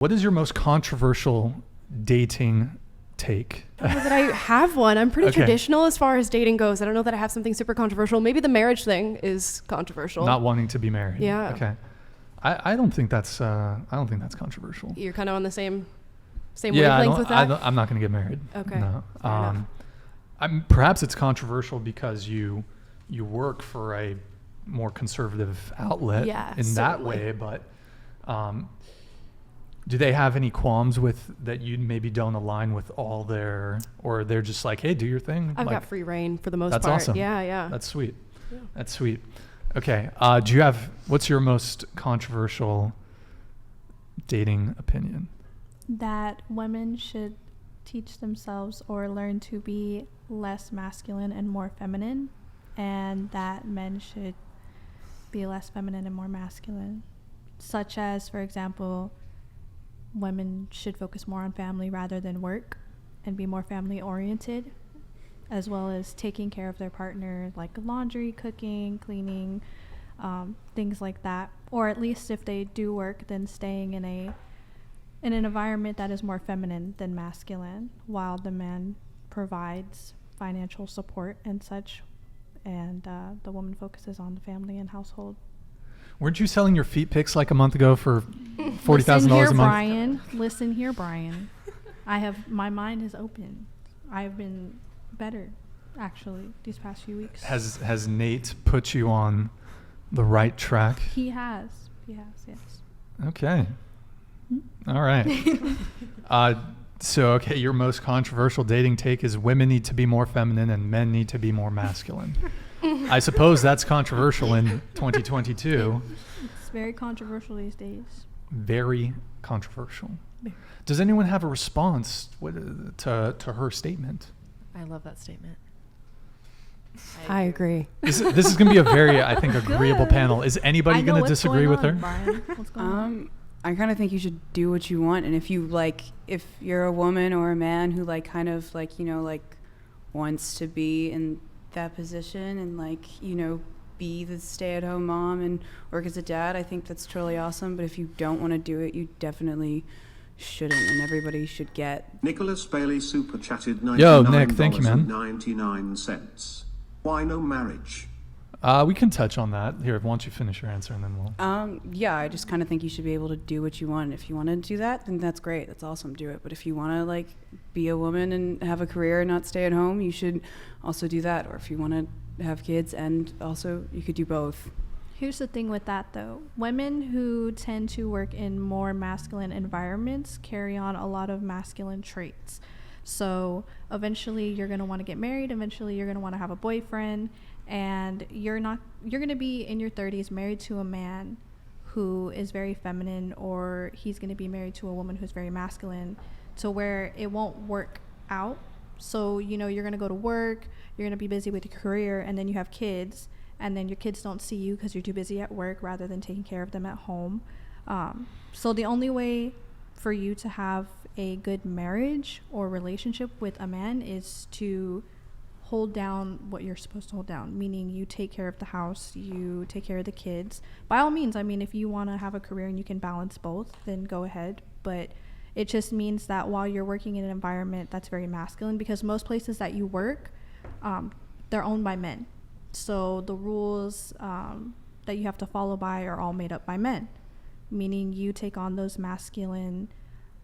What is your most controversial dating take? I don't know that I have one. I'm pretty Okay. traditional as far as dating goes. I don't know that I have something super controversial. Maybe the marriage thing is controversial. Not wanting to be married. Yeah. Okay. I don't think that's controversial. You're kind of on the same Yeah, wavelength with that? I'm not going to get married. Okay. No. Fair enough. Perhaps it's controversial because you work for a more conservative outlet Yeah, in that certainly. way, but do they have any qualms with that you maybe don't align with all their, or they're just like, hey, do your thing? I've Like, got free reign for the most that's part. awesome. Yeah. That's sweet. Yeah. That's sweet. Okay. What's your most controversial dating opinion? That women should teach themselves or learn to be less masculine and more feminine, and that men should be less feminine and more masculine. Such as, for example, women should focus more on family rather than work and be more family oriented, as well as taking care of their partner, like laundry, cooking, cleaning, things like that. Or at least if they do work, then staying in an environment that is more feminine than masculine, while the man provides financial support and such, and the woman focuses on the family and household. Weren't you selling your feet pics like a month ago for $40,000 Listen here, a month? Brian. Listen here, Brian. My mind is open. I've been better, actually, these past few weeks. Has Nate put you on the right track? He has, yes. Okay. All right. Okay, your most controversial dating take is women need to be more feminine and men need to be more masculine. I suppose that's controversial in 2022. It's very controversial these days. Very controversial. Very. Does anyone have a response to her statement? I love that statement. I agree. This is going to be a very, I think, agreeable Good. panel. Is anybody going to disagree with her? Brian? What's going on? I kind of think you should do what you want, and if you're a woman or a man who wants to be in that position and be the stay-at-home mom and work as a dad, I think that's totally awesome. But if you don't want to do it, you definitely shouldn't, and everybody should get. Nicholas Bailey super chatted $99. Yo, Nick, thank you, man. 99 cents. Why no marriage? We can touch on that here. Why don't you finish your answer and then we'll. Yeah, I just kind of think you should be able to do what you want. If you want to do that, then that's great. That's awesome. Do it. But if you want to be a woman and have a career and not stay at home, you should also do that. Or if you want to have kids and also you could do both. Here's the thing with that, though. Women who tend to work in more masculine environments carry on a lot of masculine traits. So eventually you're going to want to get married. Eventually you're going to want to have a boyfriend. And you're going to be in your 30s married to a man who is very feminine, or he's going to be married to a woman who's very masculine, to where it won't work out. So, you're going to go to work, you're going to be busy with your career, and then you have kids, and then your kids don't see you because you're too busy at work rather than taking care of them at home. So the only way for you to have a good marriage or relationship with a man is to hold down what you're supposed to hold down, meaning you take care of the house, you take care of the kids. By all means, if you want to have a career and you can balance both, then go ahead. But it just means that while you're working in an environment that's very masculine, because most places that you work, they're owned by men. So the rules that you have to follow by are all made up by men, meaning you take on those masculine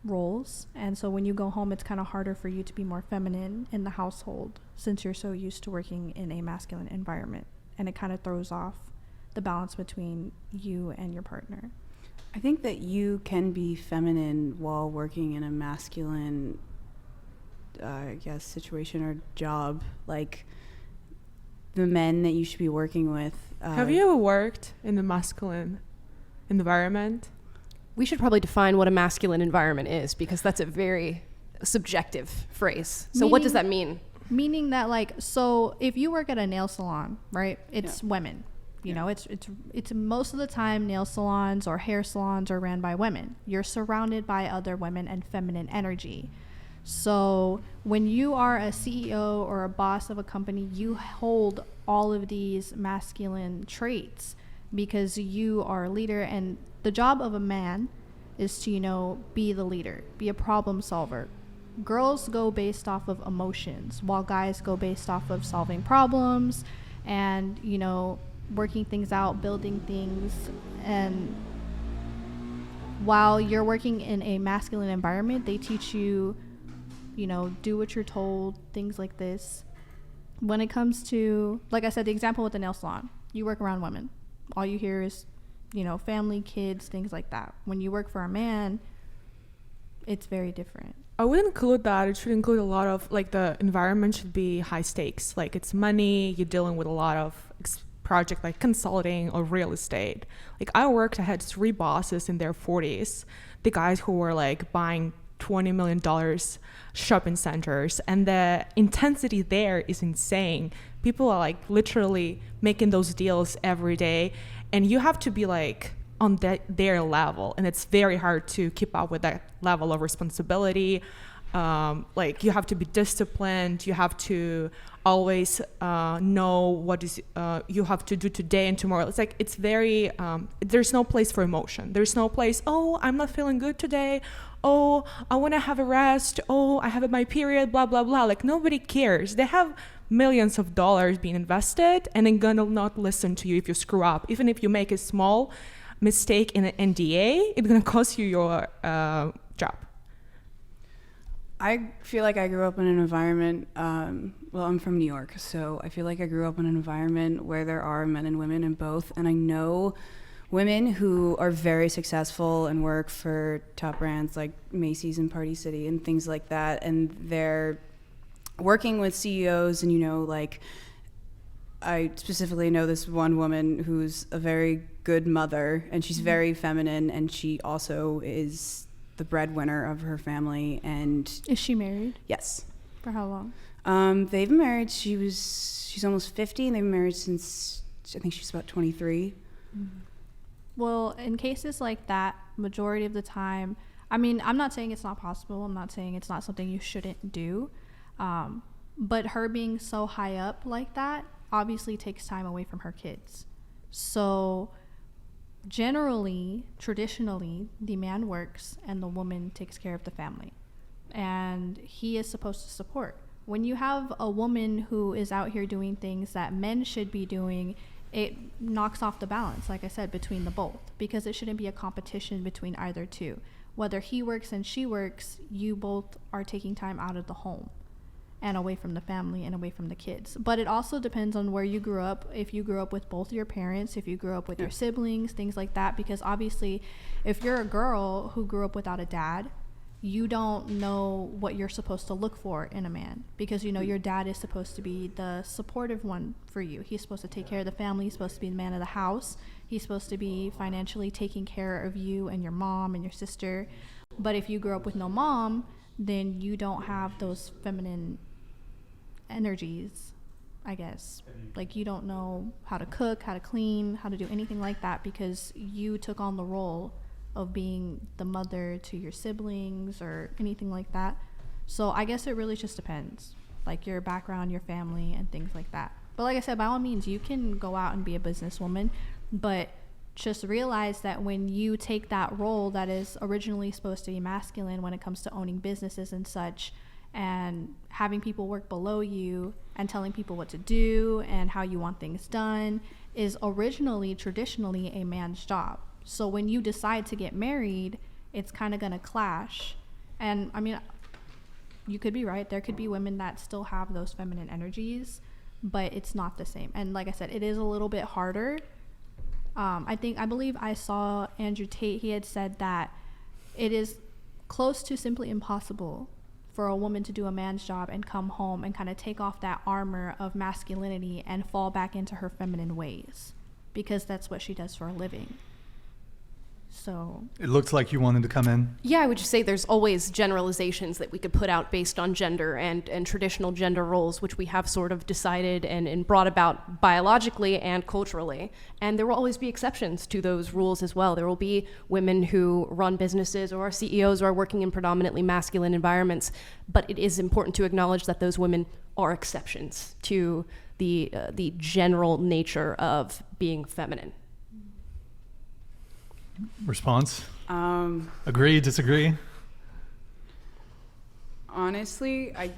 roles, and so when you go home, it's kind of harder for you to be more feminine in the household since you're so used to working in a masculine environment, and it kind of throws off the balance between you and your partner. I think that you can be feminine while working in a masculine situation or job. Like the men that you should be working with. Have you ever worked in the masculine environment? We should probably define what a masculine environment is, because that's a very subjective phrase. So what does that mean? Meaning that so if you work at a nail salon, right, it's women. It's most of the time nail salons or hair salons are ran by women. You're surrounded by other women and feminine energy. So when you are a CEO or a boss of a company, you hold all of these masculine traits because you are a leader, and the job of a man is to, you know, be the leader, be a problem solver. Girls go based off of emotions, while guys go based off of solving problems and, you know, working things out, building things. And while you're working in a masculine environment, they teach you, you know, do what you're told, things like this. When it comes to, like I said, the example with the nail salon, you work around women. All you hear is, you know, family, kids, things like that. When you work for a man, it's very different. I would include that. It should include a lot of, like, the environment should be high stakes. Like, it's money, you're dealing with a lot of project like consulting or real estate. Like, I had 3 bosses in their 40s, the guys who were like buying $20 million shopping centers, and the intensity there is insane. People are like literally making those deals every day, and you have to be like on their level, and it's very hard to keep up with that level of responsibility. Like, you have to be disciplined, you have to always know what is you have to do today and tomorrow. It's like, it's very there's no place for emotion. There's no place, oh, I'm not feeling good today, oh, I want to have a rest, oh, I have my period, blah blah blah. Like, nobody cares. They have millions of dollars being invested, and they're gonna not listen to you if you screw up. Even if you make a small mistake in an NDA, it's gonna cost you your job. I feel like I grew up in an environment, well, I'm from New York, so I feel like I grew up in an environment where there are men and women in both, and I know women who are very successful and work for top brands like Macy's and Party City and things like that, and they're working with CEOs, and, you know, like, I specifically know this one woman who's a very good mother, and she's very feminine, and she also is the breadwinner of her family. And Is she married? yes, For how long? they've been married. She's almost 50, and they've been married since, I think she's about 23. Well, in cases like that, majority of the time, I mean, I'm not saying it's not possible. I'm not saying it's not something you shouldn't do. But her being so high up like that obviously takes time away from her kids. So generally, traditionally, the man works and the woman takes care of the family. And he is supposed to support. When you have a woman who is out here doing things that men should be doing, it knocks off the balance, like I said, between the both, because it shouldn't be a competition between either two. Whether he works and she works, you both are taking time out of the home and away from the family and away from the kids. But it also depends on where you grew up. If you grew up with both your parents, if you grew up with your siblings, things like that. Because obviously, if you're a girl who grew up without a dad, you don't know what you're supposed to look for in a man, because, you know, your dad is supposed to be the supportive one for you. He's supposed to take care of the family. He's supposed to be the man of the house. He's supposed to be financially taking care of you and your mom and your sister. But if you grew up with no mom, then you don't have those feminine energies, I guess. Like, you don't know how to cook, how to clean, how to do anything like that, because you took on the role of being the mother to your siblings or anything like that. So I guess it really just depends, like your background, your family, and things like that. But like I said, by all means, you can go out and be a businesswoman, but just realize that when you take that role that is originally supposed to be masculine when it comes to owning businesses and such, and having people work below you and telling people what to do and how you want things done, is originally, traditionally, a man's job. So when you decide to get married, it's kind of going to clash. And I mean, you could be right. There could be women that still have those feminine energies, but it's not the same. And like I said, it is a little bit harder. I believe I saw Andrew Tate. He had said that it is close to simply impossible for a woman to do a man's job and come home and kind of take off that armor of masculinity and fall back into her feminine ways, because that's what she does for a living. So It looked like you wanted to come in. Yeah, I would just say there's always generalizations that we could put out based on gender and traditional gender roles, which we have sort of decided and brought about biologically and culturally. And there will always be exceptions to those rules as well. There will be women who run businesses or are CEOs or are working in predominantly masculine environments. But it is important to acknowledge that those women are exceptions to the general nature of being feminine. Response? Agree, disagree? Honestly, I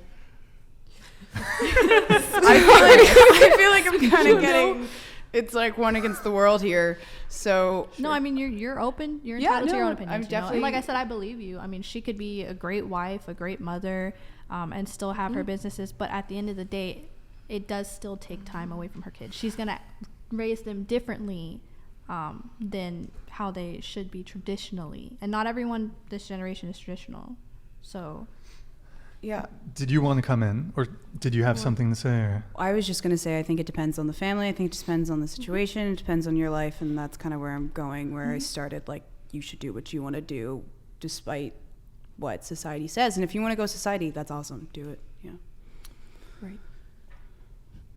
feel like I'm kind of getting. It's like one against the world here. So No, I mean you're open. You're Yeah, entitled to your no, own opinion. I'm And definitely- like I said, I believe you. I mean, she could be a great wife, a great mother, and still have her businesses. But at the end of the day, it does still take time away from her kids. She's gonna raise them differently than how they should be traditionally. And not everyone this generation is traditional. So yeah, Did you want to come in, or did you have something to say? Or? I was just gonna say I think it depends on the family. I think it depends on the situation. It depends on your life, and that's kind of where I'm going. Where I started, like, you should do what you want to do, despite what society says. And if you want to go society, that's awesome. Do it. Yeah. right.